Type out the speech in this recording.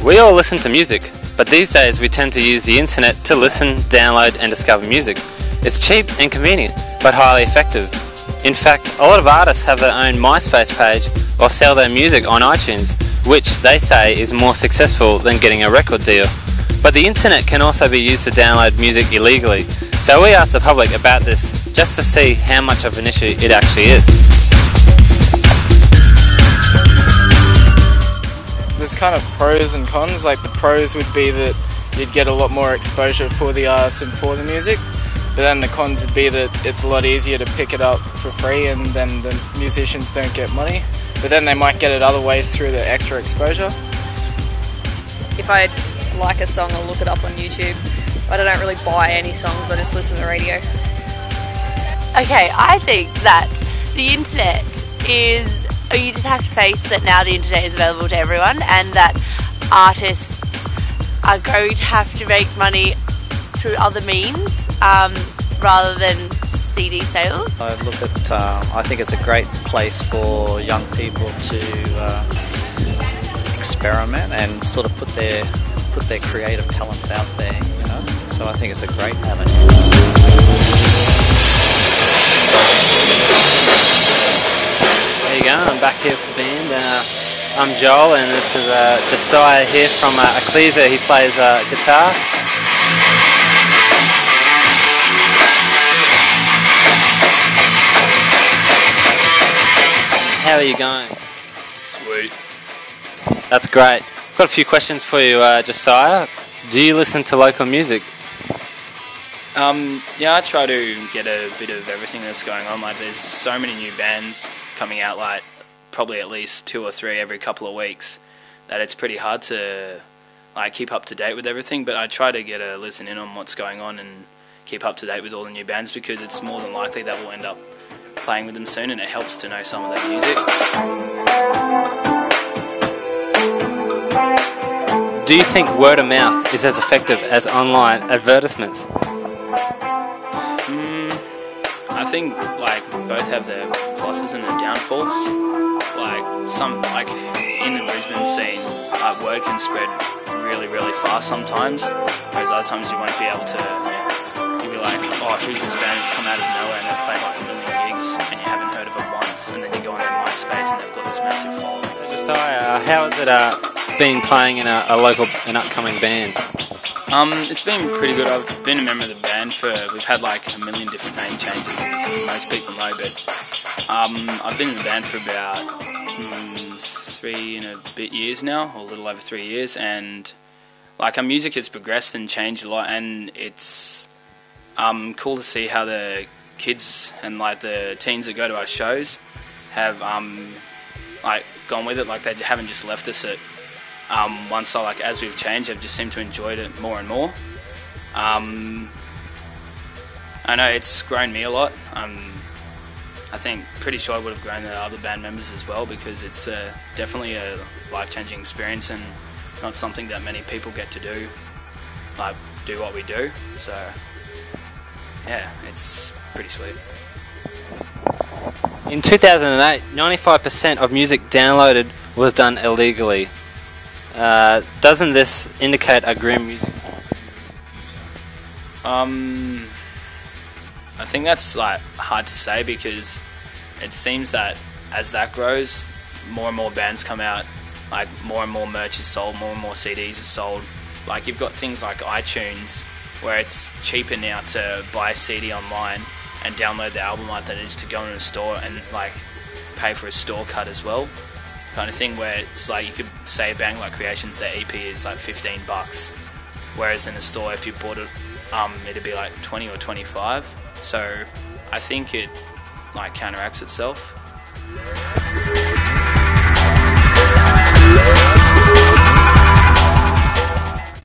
We all listen to music, but these days we tend to use the internet to listen, download and discover music. It's cheap and convenient, but highly effective. In fact, a lot of artists have their own MySpace page or sell their music on iTunes, which they say is more successful than getting a record deal. But the internet can also be used to download music illegally, so we asked the public about this just to see how much of an issue it actually is. There's kind of pros and cons. Like the pros would be that you'd get a lot more exposure for the artists and for the music, but then the cons would be that it's a lot easier to pick it up for free and then the musicians don't get money, but then they might get it other ways through the extra exposure. If I like a song, I'll look it up on YouTube, but I don't really buy any songs, I just listen to the radio. Okay, I think that the internet is, you just have to face that now the internet is available to everyone and that artists are going to have to make money through other means rather than CD sales. I look at, I think it's a great place for young people to experiment and sort of put their creative talents out there, you know. So I think it's a great avenue. There you go, I'm back here with the band. I'm Joel and this is Josiah here from Ecclesia. He plays guitar. How are you going? Sweet. That's great. Got a few questions for you, Josiah. Do you listen to local music? Yeah, I try to get a bit of everything that's going on. Like, there's so many new bands coming out, like probably at least 2 or 3 every couple of weeks, that it's pretty hard to like keep up to date with everything. But I try to get a listen in on what's going on and keep up to date with all the new bands, because it's more than likely that we'll end up playing with them soon, and it helps to know some of their music. Do you think word of mouth is as effective as online advertisements? I think like both have their pluses and their downfalls. Like in the Brisbane scene, word can spread really, really fast sometimes, whereas other times you won't be able to. You'll be like, oh, who's this band who've come out of nowhere and they've played like 1 million gigs and you haven't heard of them once, and then you go on their MySpace and they've got this massive following. Josiah, how has it been playing in an upcoming band? It's been pretty good. I've been a member of the band we've had like 1 million different name changes, as most people know, but I've been in the band for about 3 and a bit years now, or a little over 3 years, and like our music has progressed and changed a lot, and it's cool to see how the kids and like the teens that go to our shows have like gone with it. Like they haven't just left us at one style. Like as we've changed, they've just seemed to enjoy it more and more. I know it's grown me a lot. I think pretty sure I would have grown the other band members as well, because it's definitely a life-changing experience and not something that many people get to do, like do what we do. So yeah, it's pretty sweet. In 2008, 95% of music downloaded was done illegally. Doesn't this indicate a grim music? I think that's like hard to say, because it seems that as that grows, more and more bands come out, like more and more merch is sold, more and more CDs are sold. Like you've got things like iTunes, where it's cheaper now to buy a CD online and download the album art than it is to go in a store and like pay for a store cut as well, kind of thing, where it's like you could say a band like Creations, their EP is like $15, whereas in a store if you bought it, it'd be like 20 or 25. So I think it like counteracts itself.